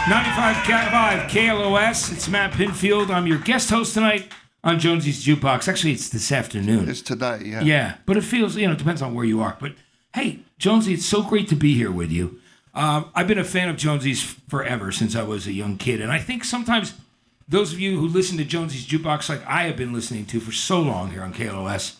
95.5 KLOS. It's Matt Pinfield. I'm your guest host tonight on Jonesy's Jukebox. Actually, it's this afternoon. It's today, yeah. Yeah, but it feels, it depends on where you are. But hey, Jonesy, it's so great to be here with you. I've been a fan of Jonesy's forever, since I was a young kid. And I think sometimes those of you who listen to Jonesy's Jukebox, like I have been listening to for so long here on KLOS,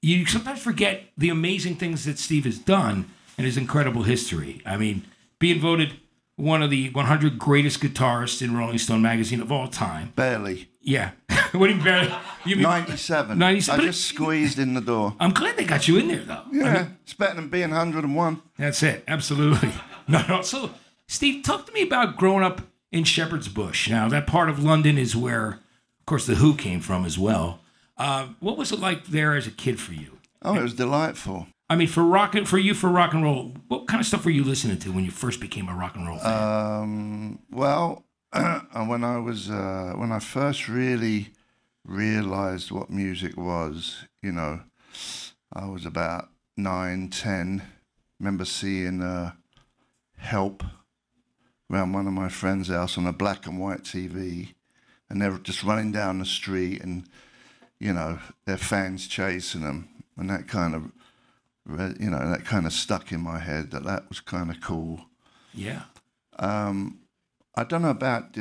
you sometimes forget the amazing things that Steve has done and his incredible history. I mean, being voted one of the 100 greatest guitarists in Rolling Stone magazine of all time. Barely. Yeah. What do you barely? You mean 97. 97. I just squeezed in the door. I'm glad they got you in there, though. Yeah, I mean, it's better than being 101. That's it. Absolutely. No. So, Steve, talk to me about growing up in Shepherd's Bush. Now, that part of London is where, of course, The Who came from as well. What was it like there as a kid for you? Oh, it was delightful. I mean, for rock and roll, what kind of stuff were you listening to when you first became a rock and roll fan? Well, when I first really realized what music was, I was about 9, 10. Remember seeing Help around one of my friends' house on a black and white TV, and they were just running down the street, and their fans chasing them, and that kind of stuck in my head that was kind of cool. Yeah. I don't know about,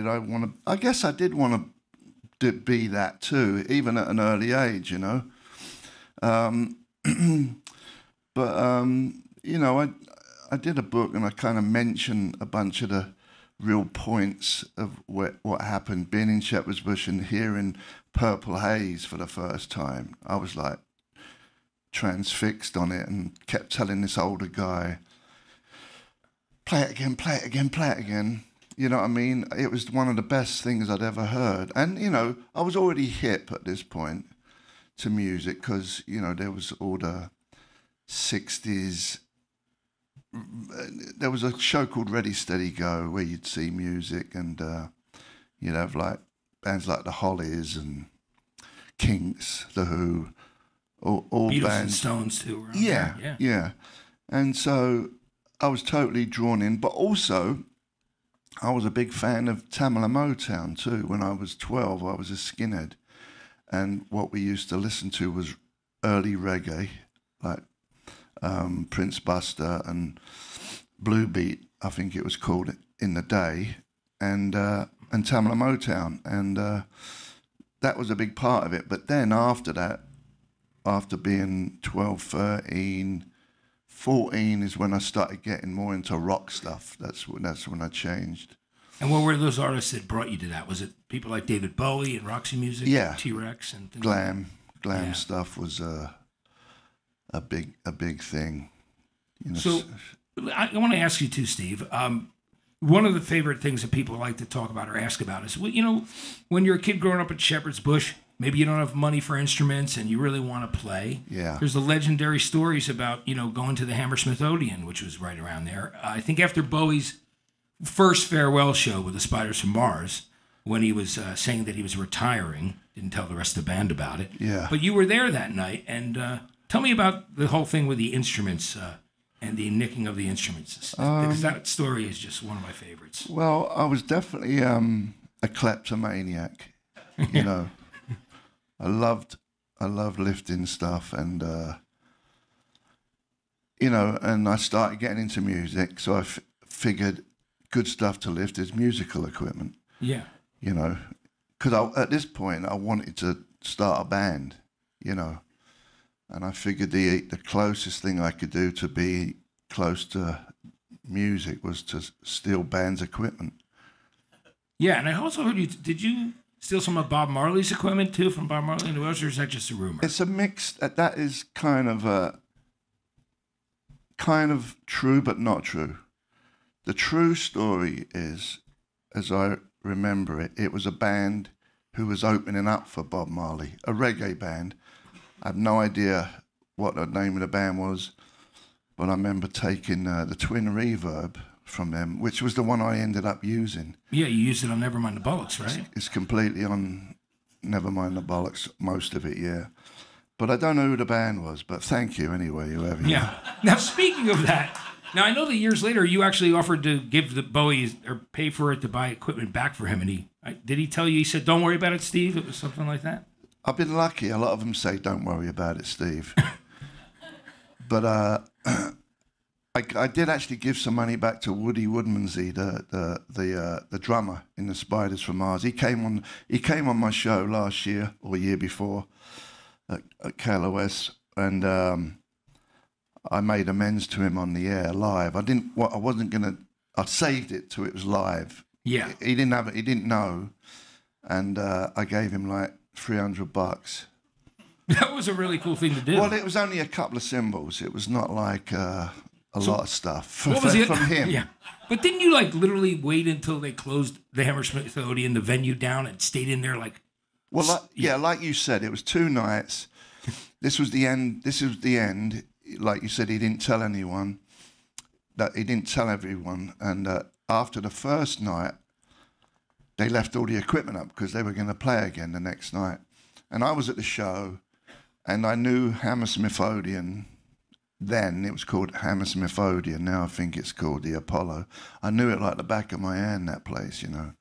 I guess I did want to be that too, even at an early age, But, I did a book and I kind of mentioned a bunch of the real points of what happened, being in Shepherd's Bush and hearing Purple Haze for the first time. I was like transfixed on it and kept telling this older guy, play it again, play it again, play it again. You know what I mean? It was one of the best things I'd ever heard. And, I was already hip at this point to music because, there was all the 60s. There was a show called Ready, Steady, Go where you'd see music and you'd have like bands like the Hollies and Kinks, The Who, all Beatles bands. And Stones too. Yeah. And so I was totally drawn in, but also I was a big fan of Tamala Motown too. When I was 12, I was a skinhead, and what we used to listen to was early reggae, like Prince Buster and Blue Beat, I think it was called in the day, and Tamala Motown, and that was a big part of it. But then after that, after being 12, 13, 14 is when I started getting more into rock stuff. That's when I changed. And what were those artists that brought you to that? Was it people like David Bowie and Roxy Music? Yeah. T-Rex and things Glam yeah. stuff was a big thing. So I want to ask you too, Steve. One of the favorite things that people like to talk about or ask about is, when you're a kid growing up in Shepherd's Bush, maybe you don't have money for instruments and you really want to play. Yeah. There's the legendary stories about, going to the Hammersmith Odeon, which was right around there. I think after Bowie's first farewell show with the Spiders from Mars, when he was saying that he was retiring, didn't tell the rest of the band about it. Yeah. But you were there that night, and tell me about the whole thing with the instruments and the nicking of the instruments. Because that story is just one of my favorites. Well, I was definitely a kleptomaniac, I loved lifting stuff, and and I started getting into music, so I figured good stuff to lift is musical equipment. Yeah. Because at this point I wanted to start a band, and I figured the closest thing I could do to be close to music was to steal band's equipment. Yeah, and I also heard did you steal some of Bob Marley's equipment too from Bob Marley and the Welsh, or is that just a rumor? It's a mix. That is kind of true, but not true. The true story is, as I remember it, it was a band who was opening up for Bob Marley, a reggae band. I have no idea what the name of the band was, but I remember taking the Twin Reverb from them, which was the one I ended up using. Yeah, you used it on Nevermind the Bollocks, right? It's completely on Nevermind the Bollocks, most of it, yeah. But I don't know who the band was, but thank you anyway, whoever you are. Yeah. Now, speaking of that, Now, I know that years later you actually offered to give the Bowie or pay for it to buy equipment back for him. And did he tell you, he said, don't worry about it, Steve? It was something like that? I've been lucky. A lot of them say, don't worry about it, Steve. But I did actually give some money back to Woody Woodmansey, the drummer in the Spiders from Mars. He came on my show last year or year before at KLOS, and I made amends to him on the air live. I saved it till it was live. Yeah. He didn't know, and I gave him like $300. That was a really cool thing to do. Well, it was only a couple of cymbals. It was not like a lot of stuff what was it? from him. Yeah. But didn't you like literally wait until they closed the Hammersmith Odeon, the venue down, and stayed in there like? Well, like you said, it was 2 nights. This was the end. This was the end. Like you said, he didn't tell anyone. That he didn't tell everyone. And after the first night, they left all the equipment up because they were going to play again the next night. And I was at the show, and I knew Hammersmith Odeon. Then it was called Hammersmith Odeon. Now I think it's called the Apollo. I knew it like the back of my hand, that place, you know.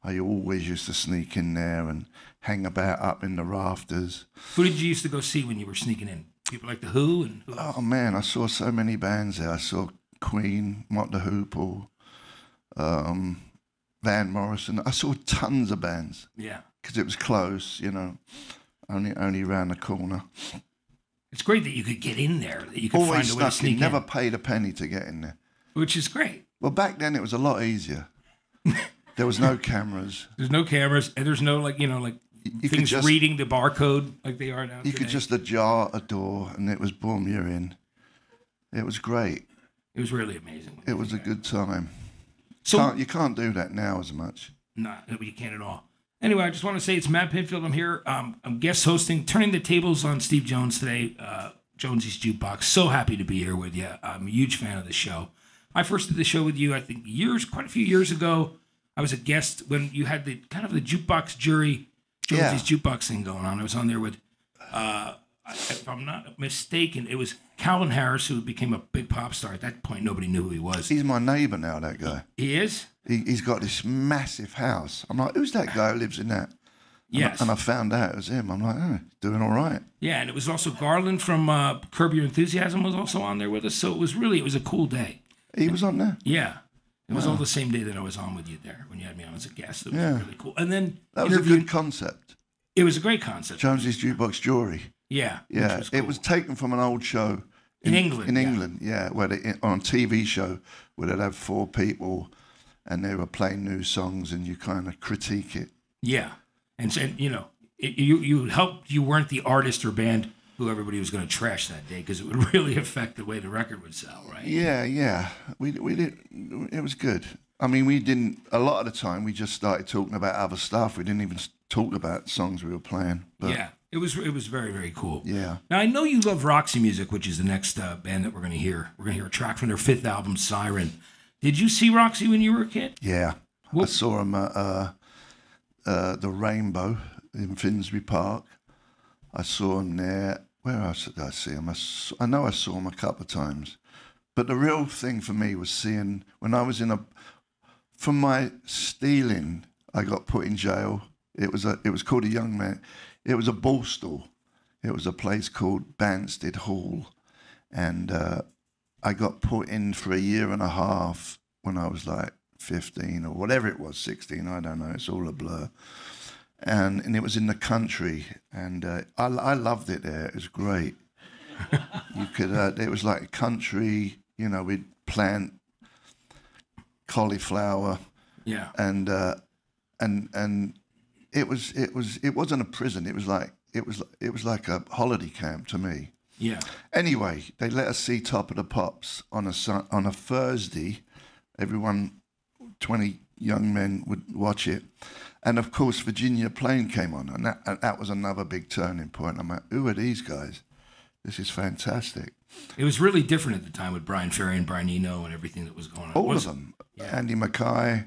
I always used to sneak in there and hang about up in the rafters. Who did you used to go see when you were sneaking in? People like The Who? And who else? Oh, man, I saw so many bands there. I saw Queen, Mott the Hoople, Van Morrison. I saw tons of bands. Yeah. Because it was close, you know, only round the corner. It's great that you could get in there, that you could Always find a way to sneak in. Never paid a penny to get in there. Which is great. Well, back then it was a lot easier. There was no cameras. There's no cameras, and there's no, like, you know, like you things just reading the barcode like they are now You today. could just ajar a door, and it was boom, you're in. It was great. It was really amazing. It was a good time. So You can't do that now as much. No, you can't at all. Anyway, I just want to say it's Matt Pinfield. I'm here. I'm guest hosting, turning the tables on Steve Jones today, Jonesy's Jukebox. So happy to be here with you. I'm a huge fan of the show. I first did the show with you, I think, quite a few years ago. I was a guest when you had the kind of the jukebox jury, Jonesy's Jukebox thing going on. I was on there with, if I'm not mistaken, it was Calvin Harris, who became a big pop star. At that point, nobody knew who he was. He's my neighbour now, that guy. He is? He's got this massive house. I'm like, who's that guy who lives in that? Yes. And I found out it was him. I'm like, oh, doing all right. Yeah, and it was also Garland from Curb Your Enthusiasm was also on there with us. So it was a cool day. He was on there? Yeah. It was all the same day that I was on with you there when you had me on as a guest. It was really cool. And then that was a good concept. It was a great concept. Jonesy's Jukebox Jury. Yeah. Yeah. Was cool. It was taken from an old show in England. In England, yeah, where on a TV show where they'd have 4 people and they were playing new songs and you kind of critique it. Yeah. And you know, you helped. You weren't the artist or band who everybody was going to trash that day because it would really affect the way the record would sell, right? Yeah. We did. It was good. I mean, we didn't. A lot of the time, we just started talking about other stuff. We didn't even talk about songs we were playing. But yeah, it was very, very cool. Yeah. Now I know you love Roxy Music, which is the next band that we're going to hear. We're going to hear a track from their 5th album, Siren. Did you see Roxy when you were a kid? Yeah, I saw them at the Rainbow in Finsbury Park. I saw them there. Where else did I see them? I know I saw them a couple of times. But the real thing for me was seeing, when I was from my stealing, I got put in jail. It was called a young man. It was a ball stall. It was a place called Banstead Hall. And I got put in for 1.5 years when I was like 15 or whatever it was, 16, I don't know. It's all a blur. And it was in the country, and I loved it there. It was great. You could, it was like a country, you know, we'd plant cauliflower. Yeah. And it wasn't a prison. It was like a holiday camp to me. Yeah. Anyway, they let us see Top of the Pops on a Thursday. Everyone, 20 young men would watch it. And of course, Virginia Plain came on, and that was another big turning point. I'm like, who are these guys? This is fantastic. It was really different at the time with Brian Ferry and Brian Eno and everything that was going on. All of them. Yeah. Andy Mackay,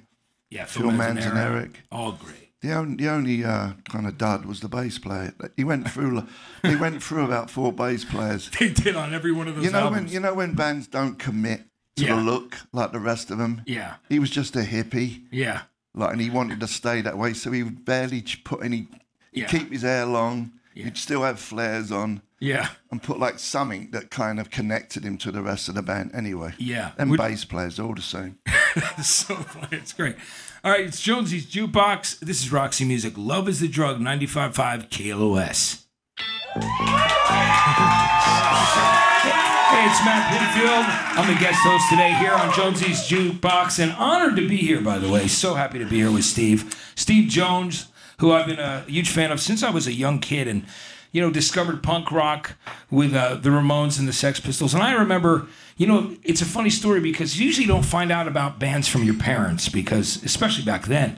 Phil Manzaneric. All great. The only kind of dud was the bass player. He went through about 4 bass players. They did on every one of those albums. You know when bands don't commit to Yeah. the look like the rest of them. Yeah. He was just a hippie. Yeah. And he wanted to stay that way, so he would barely put any, Yeah. keep his hair long. Yeah. He'd still have flares on. Yeah. And put like something that kind of connected him to the rest of the band anyway. Yeah. And bass players, all the same. That's so funny. It's great. All right, it's Jonesy's Jukebox. This is Roxy Music. Love is the Drug, 95.5 KLOS. Hey, it's Matt Pinfield. I'm the guest host today here on Jonesy's Jukebox, and honored to be here, by the way. So happy to be here with Steve Jones, who I've been a huge fan of since I was a young kid, and discovered punk rock with the Ramones and the Sex Pistols. And I remember, it's a funny story because you usually don't find out about bands from your parents, because especially back then.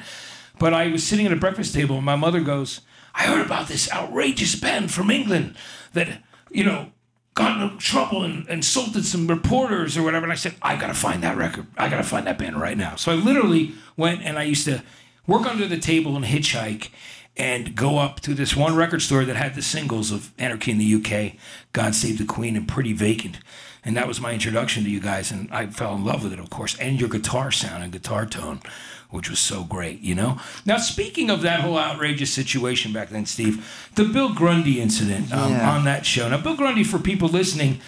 But I was sitting at a breakfast table, and my mother goes, "I heard about this outrageous band from England that, got in trouble and insulted some reporters or whatever." And I said, "I got to find that record. I got to find that band right now." So I literally went, and I used to work under the table and hitchhike and go up to this one record store that had the singles of Anarchy in the UK, God Save the Queen, and Pretty Vacant. And that was my introduction to you guys, and I fell in love with it, of course, and your guitar sound and guitar tone, which was so great, Now, speaking of that whole outrageous situation back then, Steve, the Bill Grundy incident on that show. Now, Bill Grundy, for people listening,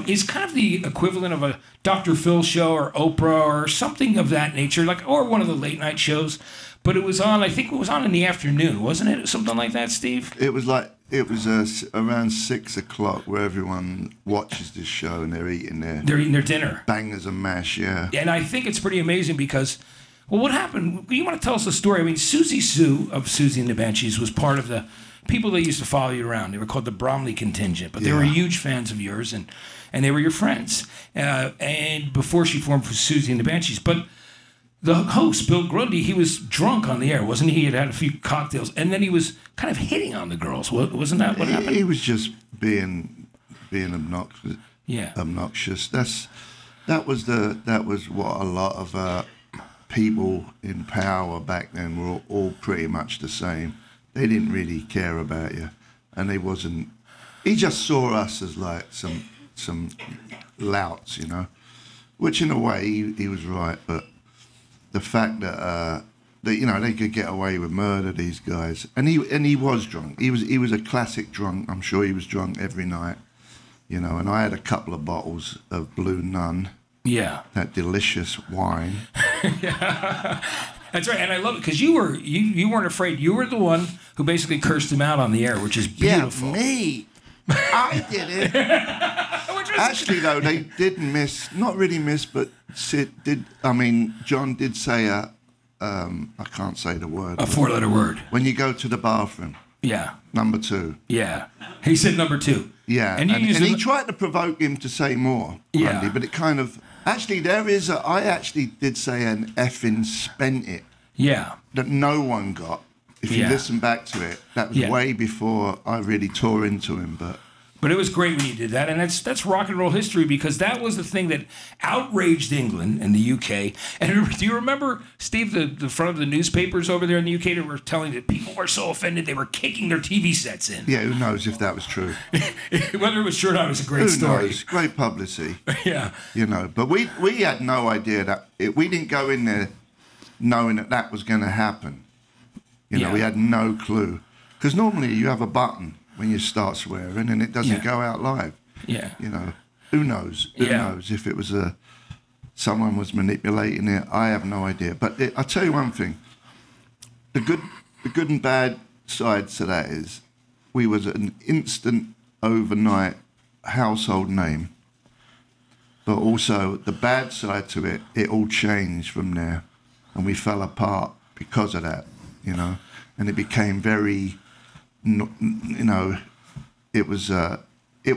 is kind of the equivalent of a Dr. Phil show or Oprah or something of that nature, or one of the late night shows. But it was on, I think it was on in the afternoon, wasn't it? Something like that, Steve? It was around 6 o'clock where everyone watches this show and they're eating their dinner. Bangers and mash, yeah. And I think it's pretty amazing because, well, what happened? You want to tell us the story? I mean, Susie Sue of Susie and the Banshees was part of the people that used to follow you around. They were called the Bromley Contingent, but they were huge fans of yours, and they were your friends. And before she formed for Susie and the Banshees. But the host, Bill Grundy, he was drunk on the air, wasn't he? He had a few cocktails, and then he was kind of hitting on the girls. Wasn't that what happened? He was just being obnoxious. Yeah. Obnoxious. That was what a lot of people in power back then were all pretty much the same. They didn't really care about you, and they wasn't. He just saw us as like some louts, which in a way he was right, but the fact that they could get away with murder, these guys, and he was drunk. He was a classic drunk. I'm sure he was drunk every night, And I had a couple of bottles of Blue Nun. Yeah. That delicious wine. Yeah. That's right, and I love it because you weren't afraid. You were the one who basically cursed him out on the air, which is beautiful. Yeah, me. I did it. Actually, though, they didn't miss. Not really miss, but Sid did. I mean, John did say I can't say the word. A four-letter word. When you go to the bathroom. Yeah. Number 2. Yeah. He said number 2. Yeah. And he tried to provoke him to say more. Yeah. Andy, but it kind of. Actually, I actually did say an effing spent it. Yeah. That no one got. If you listen back to it, that was way before I really tore into him. But it was great when you did that, and that's rock and roll history because that was the thing that outraged England and the UK. And do you remember, Steve, the front of the newspapers over there in the UK that were telling that people were so offended they were kicking their TV sets in? Yeah, who knows if that was true? Whether it was true or not, it was a great story. Who knows? Great publicity. Yeah. But we had no idea that we didn't go in there knowing that was going to happen. We had no clue. Because normally you have a button when you start swearing and it doesn't go out live. Yeah. Who knows? Who knows if it was someone was manipulating it? I have no idea. But I'll tell you one thing. The good and bad side to that is we was an instant overnight household name. But also the bad side to it, it all changed from there. And we fell apart because of that, And it became very... it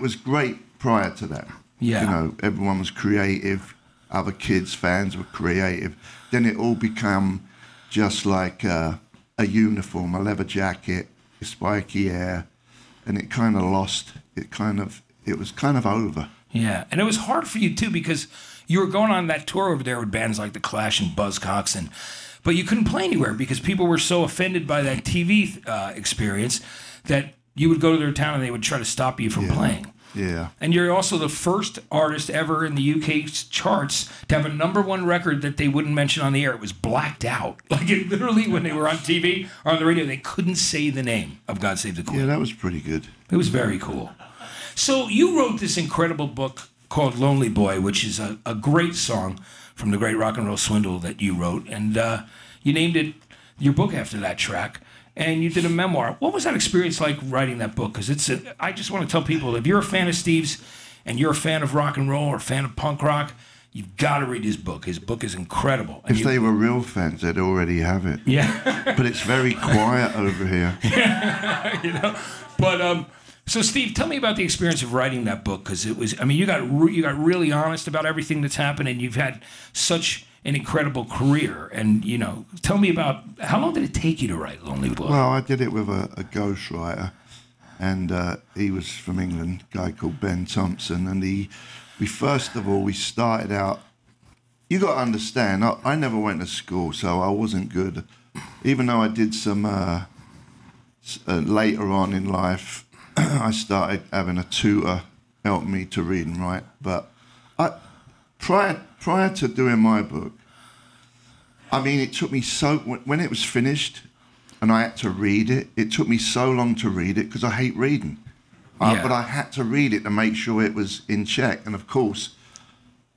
was great prior to that. Yeah. Everyone was creative. Other kids, fans were creative. Then it all became just like a uniform, a leather jacket, spiky hair, and it kind of lost. It was kind of over. Yeah, and it was hard for you too because you were going on that tour over there with bands like The Clash and Buzzcocks but you couldn't play anywhere because people were so offended by that TV experience that you would go to their town and they would try to stop you from playing. Yeah. And you're also the first artist ever in the UK charts to have a #1 record that they wouldn't mention on the air. It was blacked out. Like it literally, when they were on TV or on the radio, they couldn't say the name of God Save the Queen. Yeah, that was pretty good. It was very cool. So you wrote this incredible book called Lonely Boy, which is a great song from the great Rock and Roll Swindle that you wrote. And you named it your book after that track. And you did a memoir. What was that experience like writing that book? Because I just want to tell people, if you're a fan of Steve's and you're a fan of rock and roll or a fan of punk rock, you've got to read his book. His book is incredible. And if they were real fans, they'd already have it. Yeah. But it's very quiet over here. You know? But so Steve, tell me about the experience of writing that book, because it was, I mean, you got really honest about everything that's happened, and you've had such an incredible career. And, you know, tell me about, how long did it take you to write Lonely Boy? Well, I did it with a ghostwriter, and he was from England, a guy called Ben Thompson. And we started out, you got to understand, I never went to school, so I wasn't good. Even though I did some, later on in life, I started having a tutor help me to read and write. But prior to doing my book, I mean, it took me when it was finished and I had to read it, it took me so long to read it because I hate reading. But I had to read it to make sure it was in check. And of course,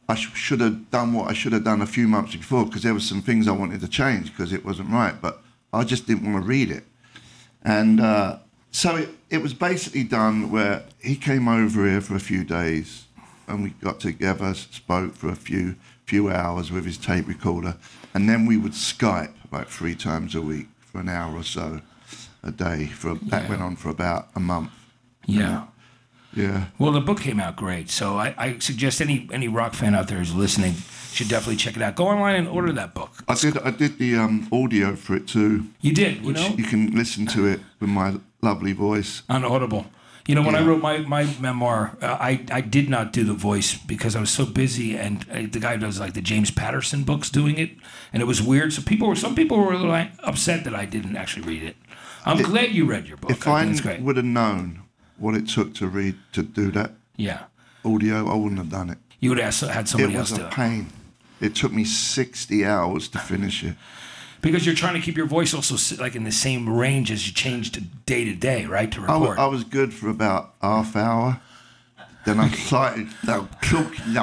I should have done what I should have done a few months before, because there were some things I wanted to change because it wasn't right. But I just didn't want to read it. And so it was basically done where he came over here for a few days and we got together, spoke for a few hours with his tape recorder, and then we would Skype like 3 times a week for an hour or so a day. That went on for about a month. Yeah. Yeah. Well, the book came out great, so I suggest any rock fan out there who's listening should definitely check it out. Go online and order that book. I did the audio for it too. You did, you can listen to it with my lovely voice. On Audible. You know, when I wrote my memoir, I did not do the voice because I was so busy, and the guy does like the James Patterson books doing it, and it was weird. So some people were a little upset that I didn't actually read it. I'm glad you read your book. If I would have known what it took to do that audio, I wouldn't have done it. You would have had somebody else do it. It was a pain. It took me 60 hours to finish it. Because you're trying to keep your voice also like in the same range as you change to day, right, to record. I was good for about half hour. Then I started talking.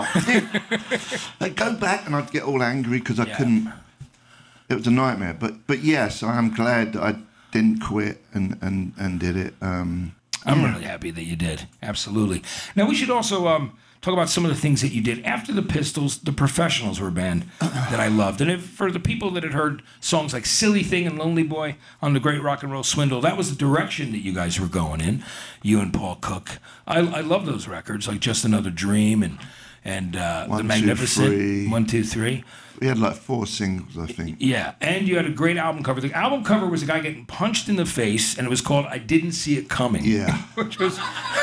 I'd go back and I'd get all angry because I couldn't. It was a nightmare. But yes, I am glad that I didn't quit and did it. I'm really happy that you did. Absolutely. Now we should also talk about some of the things that you did after the Pistols. The Professionals were a band that I loved, and for the people that had heard songs like "Silly Thing" and "Lonely Boy" on the Great Rock and Roll Swindle, that was the direction that you guys were going in. You and Paul Cook. I love those records, like "Just Another Dream" and "The Magnificent." 1, 2, 3. We had like 4 singles, I think. Yeah, and you had a great album cover. The album cover was a guy getting punched in the face, and it was called "I Didn't See It Coming." Yeah. Which was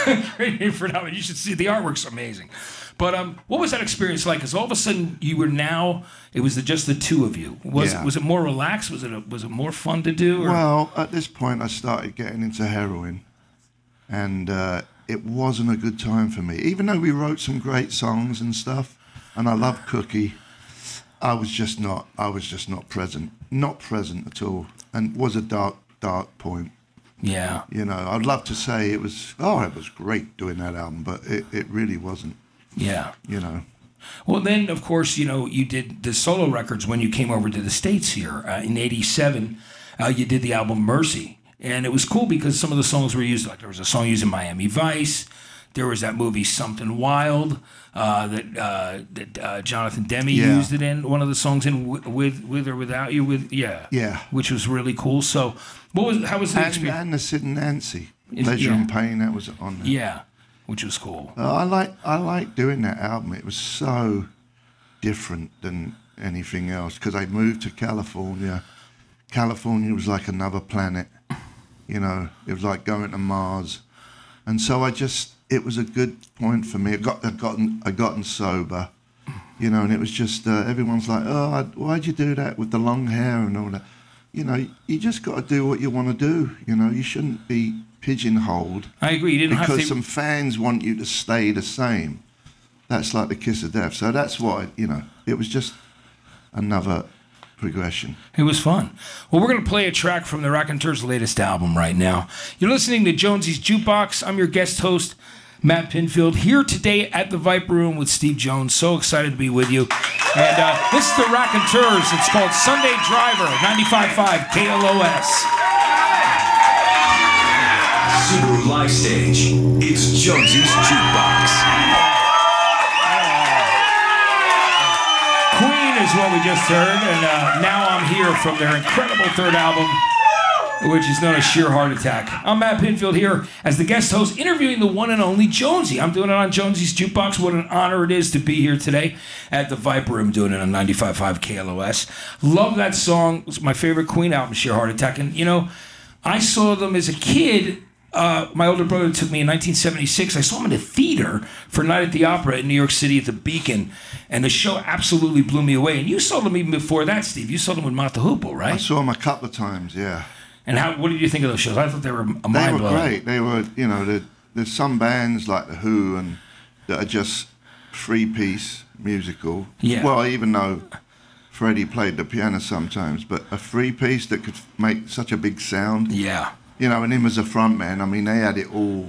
a great name for an album. You should see the artwork's amazing. But what was that experience like? Because all of a sudden it was just the two of you. Was it more relaxed? Was it more fun to do? Or? Well, at this point I started getting into heroin, and it wasn't a good time for me. Even though we wrote some great songs and stuff, and I love Cookie, I was just not present. Not present at all. And it was a dark point. Yeah. You know, I'd love to say it was great doing that album, but it really wasn't. Yeah. You know. Well, then, of course, you did the solo records when you came over to the States here. In '87, you did the album Mercy. And it was cool because some of the songs were used, like there was a song used in Miami Vice. There was that movie Something Wild that Jonathan Demme used it in, one of the songs in With or Without You. Which was really cool. So how was the experience? And the Sid and Nancy, Pleasure and Pain, that was on there. Yeah, which was cool. I like doing that album. It was so different than anything else because I moved to California. California was like another planet. You know, it was like going to Mars. And so it was a good point for me. I'd gotten sober, you know, and it was just, everyone's like, oh, why'd you do that with the long hair and all that? You know, you just got to do what you want to do. You know, you shouldn't be pigeonholed. I agree. You didn't have because to... some fans want you to stay the same. That's like the kiss of death. So that's why, it was just another progression. It was fun. Well, we're going to play a track from the Raconteurs' latest album right now. You're listening to Jonesy's Jukebox. I'm your guest host, Matt Pinfield, here today at the Viper Room with Steve Jones. So excited to be with you. And this is the Raconteurs. It's called Sunday Driver, 95.5 KLOS. Subaru Live Stage. It's Jonesy's Jukebox. Queen is what we just heard, and Now I'm Here from their incredible third album, which is known as Sheer Heart Attack. I'm Matt Pinfield here as the guest host, interviewing the one and only Jonesy. I'm doing it on Jonesy's Jukebox. What an honor it is to be here today at the Viper Room, doing it on 95.5 KLOS. Love that song. It's my favorite Queen album, Sheer Heart Attack. And, I saw them as a kid. My older brother took me in 1976. I saw him in a theater for Night at the Opera in New York City at the Beacon, and the show absolutely blew me away. And you saw them even before that, Steve. You saw them with Mott the Hoople, right? I saw them a couple of times, yeah. And what did you think of those shows? I thought they were mind-blowing. They were great. They were, there's some bands like The Who and that are just three-piece musical. Yeah. Well, even though Freddie played the piano sometimes, but a three-piece that could make such a big sound. Yeah. And him as a front man, I mean, they had it all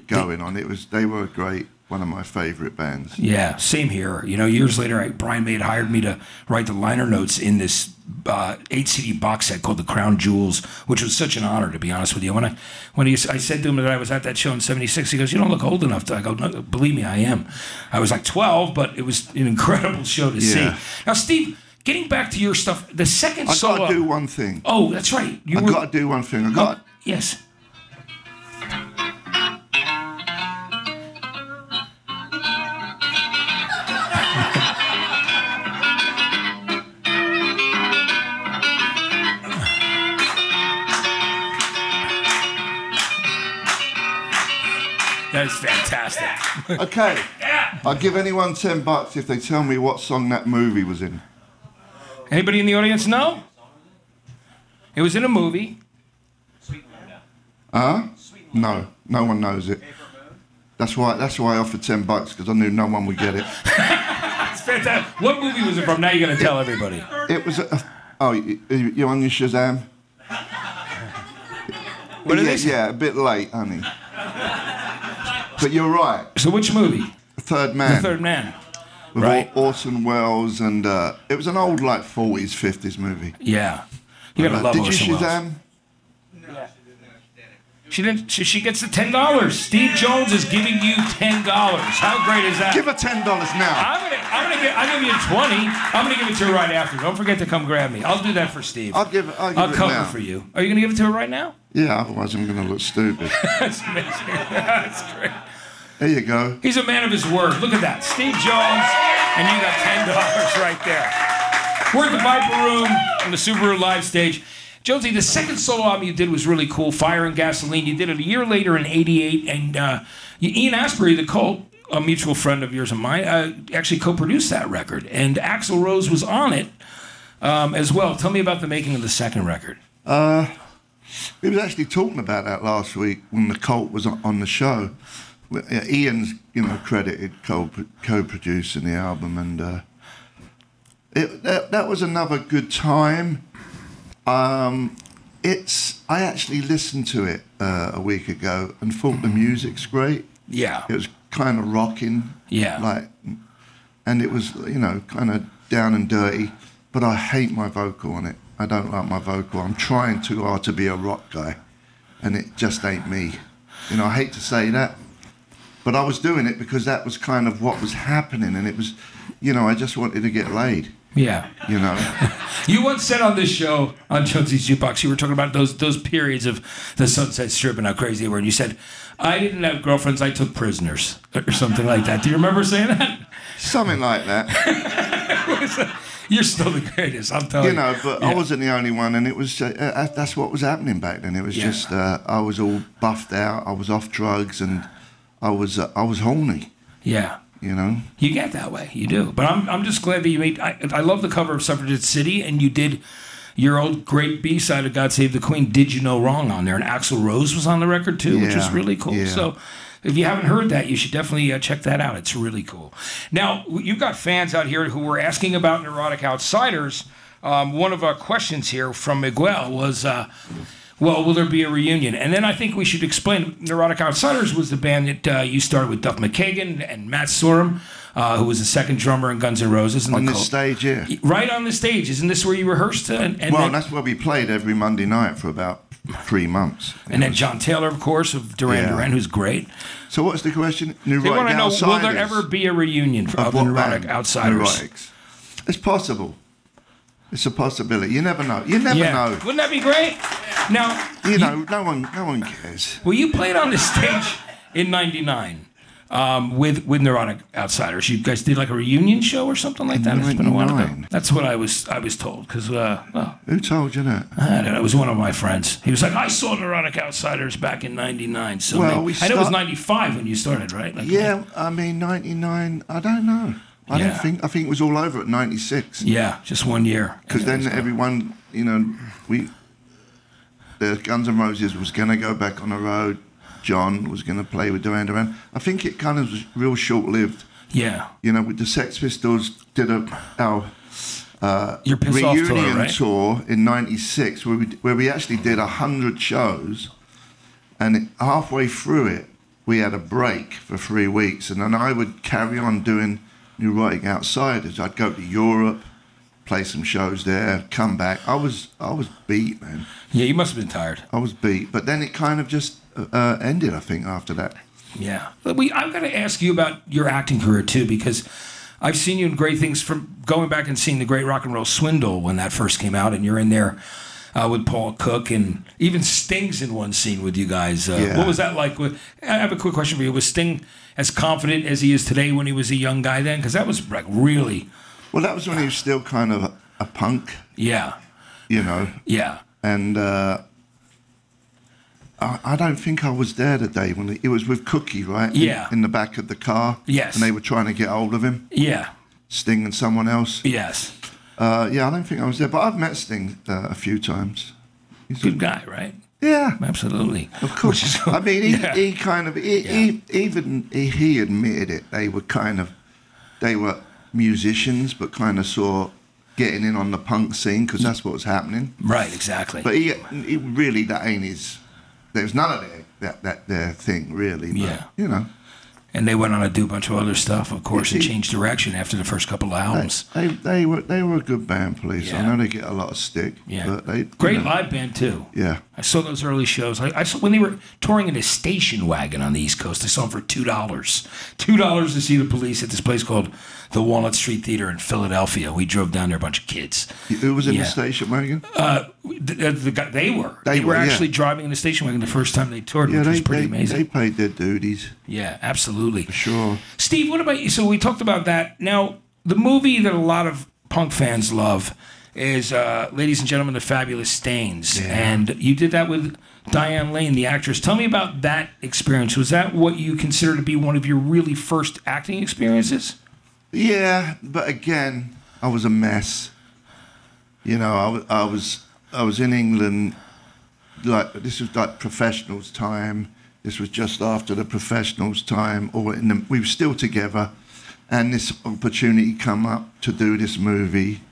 going on. They were great, one of my favorite bands. Yeah, same here. Years later, Brian May hired me to write the liner notes in this 8-CD box set called The Crown Jewels, which was such an honor, to be honest with you. When I said to him that I was at that show in '76, he goes, "You don't look old enough to." I go, "No, believe me, I am." I was like 12, but it was an incredible show to see. Now, Steve, getting back to your stuff, the second solo... I've got to do one thing. Oh, that's right. I've got to do one thing. Yes. That is fantastic. Okay. Yeah. I'll give anyone $10 if they tell me what song that movie was in. Anybody in the audience know? It was in a movie. No, no one knows it. That's why I offered $10 because I knew no one would get it. It's fantastic. What movie was it from? Now you're going to tell everybody. It was. You on your Shazam? What is this? Yeah, a bit late, honey. But you're right. So which movie? Third Man. The Third Man. With right. Orson Welles, and it was an old 40s, 50s movie. Yeah. You gotta love Orson Welles. Did you Shazam? No. She didn't. She gets the $10. Steve Jones is giving you $10. How great is that? Give her $10 now. I'll give you 20. I'm gonna give it to her right after. Don't forget to come grab me. I'll do that for Steve. I'll give it cover now. For you. Are you gonna give it to her right now? Yeah. Otherwise, I'm gonna look stupid. That's amazing. That's great. There you go. He's a man of his word. Look at that. Steve Jones, and you got $10 right there. We're at the Viper Room on the Subaru Live Stage. Jonesy, the second solo album you did was really cool, Fire and Gasoline. You did it a year later in '88, and Ian Astbury, the Cult, a mutual friend of yours and mine, actually co-produced that record, and Axl Rose was on it as well. Tell me about the making of the second record. We was actually talking about that last week when the Cult was on the show. Ian's, credited co-producing the album, and that was another good time. I actually listened to it a week ago and thought the music's great. Yeah, it was kind of rocking. Yeah, and it was kind of down and dirty. But I hate my vocal on it. I don't like my vocal. I'm trying too hard to be a rock guy, and it just ain't me. I hate to say that. But I was doing it because that was kind of what was happening, and it was, I just wanted to get laid. Yeah. You once said on this show, on Jonesy's Jukebox, you were talking about those periods of the Sunset Strip and how crazy they were, and you said, I didn't have girlfriends, I took prisoners, or something like that. Do you remember saying that? Something like that. You're still the greatest, I'm telling you. But I wasn't the only one, and it was that's what was happening back then. It was just, I was all buffed out, I was off drugs, and I was horny. Yeah. You get that way, you do. But I'm just glad that you made. I love the cover of Suffragette City, and you did your old great B-side of God Save the Queen, Did You Know Wrong on there. And Axl Rose was on the record too, which was really cool. Yeah. So if you haven't heard that, you should definitely check that out. It's really cool. Now, you've got fans out here who were asking about Neurotic Outsiders. One of our questions here from Miguel was, well, will there be a reunion? And then I think we should explain, Neurotic Outsiders was the band that you started with Duff McKagan and Matt Sorum, who was the second drummer in Guns N' Roses. On this stage, yeah. Right on the stage. Isn't this where you rehearsed? Well, that's where we played every Monday night for about 3 months. And then John Taylor, of course, of Duran Duran, who's great. So what's the question? They want to know, will there ever be a reunion of the Neurotic Outsiders? Neurotics. It's possible. It's a possibility. You never know. You never know. Wouldn't that be great? Now, you know, no one cares. Well, you played on the stage in '99 with Neurotic Outsiders. You guys did like a reunion show or something like that. It's been a while ago. That's what I was told. Because who told you that? I don't know. It was one of my friends. He was like, I saw Neurotic Outsiders back in '99. So well, I know it was '95 when you started, right? Like, I mean '99. I don't know. I think it was all over at '96. Yeah, just 1 year. Because then everyone, the Guns N' Roses was going to go back on the road. John was going to play with Duran Duran. I think it kind of was real short-lived. Yeah. With the Sex Pistols did our Your Piss Off reunion tour, right? in '96 where we actually did 100 shows, and halfway through it we had a break for 3 weeks, and then I would carry on doing Neurotic Outsiders. I'd go to Europe, play some shows there, come back. I was beat, man. Yeah, you must have been tired. I was beat, but then it kind of just ended, I think, after that. Yeah. I've got to ask you about your acting career, too, because I've seen you in great things from going back and seeing The Great Rock and Roll Swindle when that first came out, and you're in there with Paul Cook, and even Sting's in one scene with you guys. What was that like? I have a quick question for you. Was Sting as confident as he is today when he was a young guy then? Because that was like really... Well, that was when he was still kind of a punk. Yeah. Yeah. And I don't think I was there the day when it was with Cookie, right? Yeah. In the back of the car. Yes. And they were trying to get hold of him. Yeah. Sting and someone else. Yes. I don't think I was there, but I've met Sting a few times. He's a good guy, right? Yeah. Absolutely. Of course. I mean, he kind of, even he admitted it. They were musicians, but kind of saw getting in on the punk scene because that's what was happening. Right, exactly. But he really, that ain't his, there's none of their thing, really. But, yeah. And they went on to do a bunch of other stuff, of course, and changed direction after the first couple of albums. They were a good band, Police. Yeah. I know they get a lot of stick. Yeah. But great live band, too. Yeah. I saw those early shows. I saw when they were touring in a station wagon on the East Coast. I saw them for $2. $2 to see the Police at this place called the Walnut Street Theater in Philadelphia. We drove down there, a bunch of kids. Who was in the station wagon? They were actually driving in the station wagon the first time they toured, which was pretty amazing. They paid their duties. Yeah, absolutely. For sure. Steve, what about you? So we talked about that. Now, the movie that a lot of punk fans love is Ladies and Gentlemen, The Fabulous Stains. Yeah. And you did that with Diane Lane, the actress. Tell me about that experience. Was that what you consider to be one of your really first acting experiences? Yeah, but again, I was a mess. I was in England, like this was like professionals time. This was just after the professionals time, we were still together, and this opportunity come up to do this movie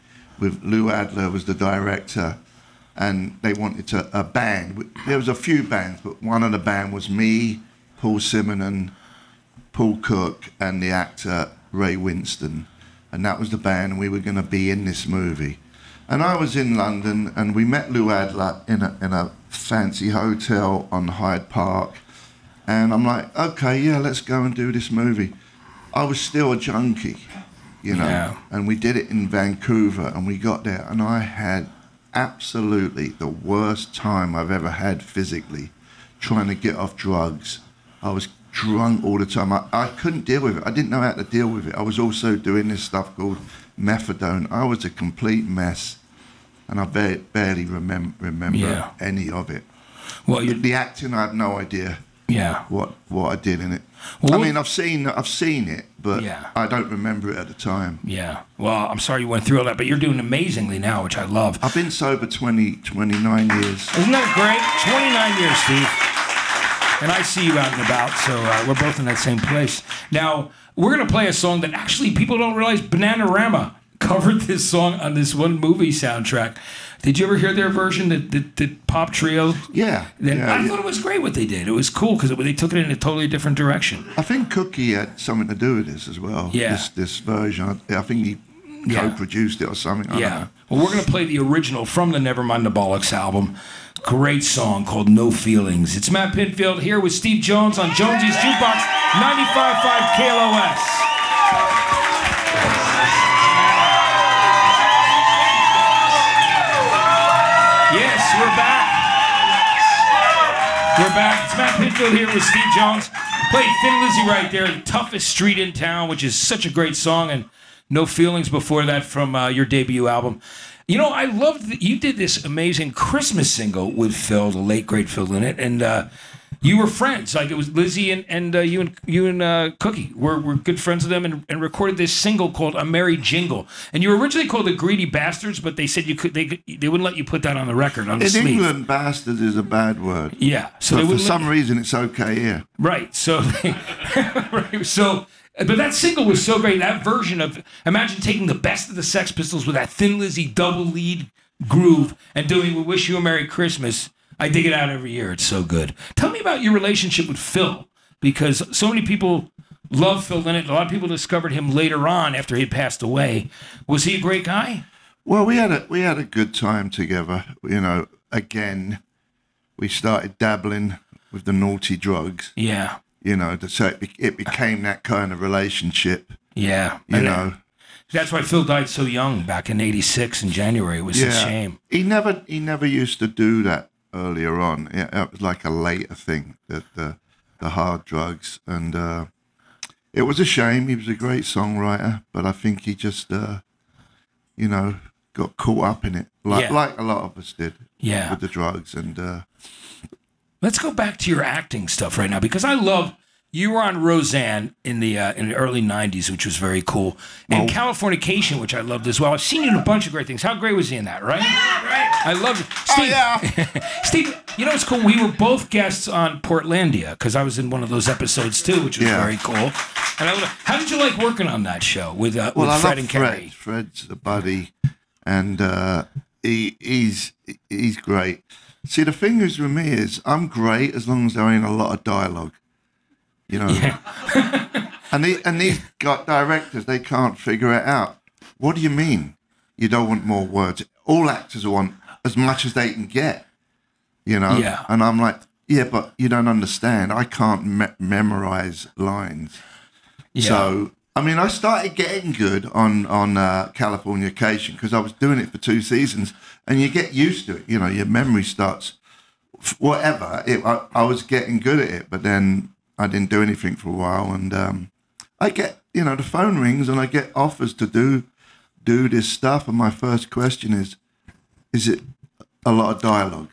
with Lou Adler was the director, and they wanted a band. There was a few bands, but one of the band was me, Paul Simonon, Paul Cook, and the actor Ray Winston, and that was the band, and we were going to be in this movie. And I was in London, and we met Lou Adler in a fancy hotel on Hyde Park, and I'm like, okay, yeah, let's go and do this movie. I was still a junkie, and we did it in Vancouver, and we got there, and I had absolutely the worst time I've ever had physically, trying to get off drugs. I was drunk all the time. I couldn't deal with it. I didn't know how to deal with it. I was also doing this stuff called methadone. I was a complete mess, and I barely remember any of it. Well, the acting, I have no idea. Yeah. what I did in it. Well, I mean, I've seen it, but Yeah. I don't remember it at the time. Yeah. Well, I'm sorry you went through all that, but you're doing amazingly now, which I love. I've been sober 29 years. Isn't that great? 29 years, Steve. And I see you out and about, so we're both in that same place. Now, we're going to play a song that actually people don't realize Bananarama covered this song on this one movie soundtrack. Did you ever hear their version, the pop trio? Yeah. I thought it was great what they did. It was cool because they took it in a totally different direction. I think Cookie had something to do with this as well. Yeah. This version. I think he co-produced it or something. I don't know. Well, we're going to play the original from the Nevermind the Bollocks album. Great song called No Feelings. It's Matt Pinfield here with Steve Jones on Jonesy's Jukebox 95.5 KLOS. Yes, we're back. We're back. It's Matt Pinfield here with Steve Jones. Played Thin Lizzy right there, the toughest street in town, which is such a great song, and No Feelings before that from your debut album. You know, I loved that you did this amazing Christmas single with Phil, the late great Phil Lynott, and you were friends. Like it was Lizzy and you and Cookie were good friends with them, and recorded this single called "A Merry Jingle." And you were originally called the Greedy Bastards, but they said they wouldn't let you put that on the record on the sleeve. In England, bastards is a bad word. Yeah, so for some reason it's okay here. Right. So, right. So. But that single was so great. That version of, imagine taking the best of the Sex Pistols with that Thin Lizzy double lead groove and doing "We Wish You a Merry Christmas." I dig it out every year. It's so good. Tell me about your relationship with Phil, because so many people love Phil Lynott. A lot of people discovered him later on after he had passed away. Was he a great guy? Well, we had a good time together. You know, again, we started dabbling with the naughty drugs. Yeah. You know, so it became that kind of relationship. Yeah. You know. That's why Phil died so young back in '86 in January. It was a shame. He never used to do that earlier on. It was like a later thing, the hard drugs. And it was a shame. He was a great songwriter, but I think he just, you know, got caught up in it. Like a lot of us did. Yeah. With the drugs and... Let's go back to your acting stuff right now, because I love you were on Roseanne in the early '90s, which was very cool, and Californication, which I loved as well. I've seen you in a bunch of great things. How great was he in that? Right? I loved it. Steve, Steve, you know what's cool? We were both guests on Portlandia because I was in one of those episodes too, which was very cool. And how did you like working on that show with Fred and Kerry? Fred's a buddy, and he's great. See, the thing is with me is I'm great as long as there ain't a lot of dialogue, you know. Yeah. and these directors, they can't figure it out. What do you mean you don't want more words? All actors want as much as they can get, you know. Yeah. And I'm like, yeah, but you don't understand. I can't memorize lines. Yeah. So, I mean, I started getting good on Californication because I was doing it for 2 seasons. And you get used to it, you know, your memory starts, whatever. I was getting good at it, but then I didn't do anything for a while. And I get, you know, the phone rings and I get offers to do this stuff. And my first question is it a lot of dialogue?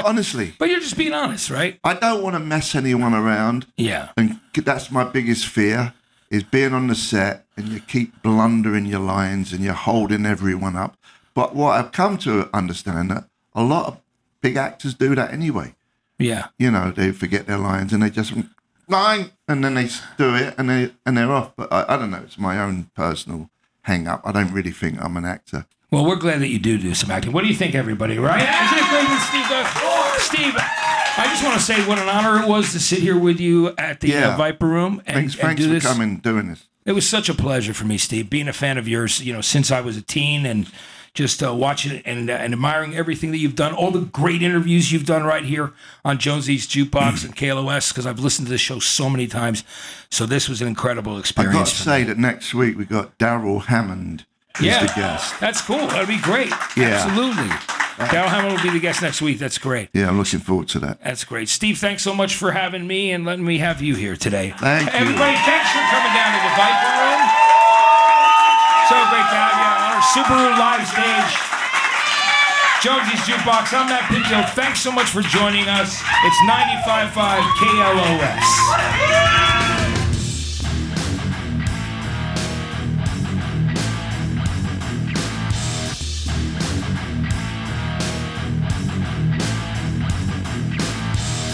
Honestly. But you're just being honest, right? I don't want to mess anyone around. Yeah. And that's my biggest fear, is being on the set and you keep blundering your lines and you're holding everyone up. But what I've come to understand that a lot of big actors do that anyway. Yeah. You know, they forget their lines and they just line and then they do it and they're off. But I don't know. It's my own personal hang up. I don't really think I'm an actor. Well, we're glad that you do some acting. What do you think, everybody? Right? Isn't it great that Steve? I just want to say what an honor it was to sit here with you at the Viper Room and thanks do for this. coming and doing this. It was such a pleasure for me, Steve, being a fan of yours, you know, since I was a teen and just watching it and admiring everything that you've done, all the great interviews you've done right here on Jonesy's Jukebox and KLOS, because I've listened to this show so many times. So this was an incredible experience. I've got to say that next week we got Daryl Hammond as the guest. That's cool. That'd be great. Yeah. Absolutely. Daryl Hammond will be the guest next week. That's great. Yeah, I'm looking forward to that. That's great. Steve, thanks so much for having me and letting me have you here today. Thank you. Everybody, thanks for coming down to the Viper Room. So great to have you on our Subaru live stage. Jonesy's Jukebox. I'm Matt Pinfield. Thanks so much for joining us. It's 95.5 KLOS.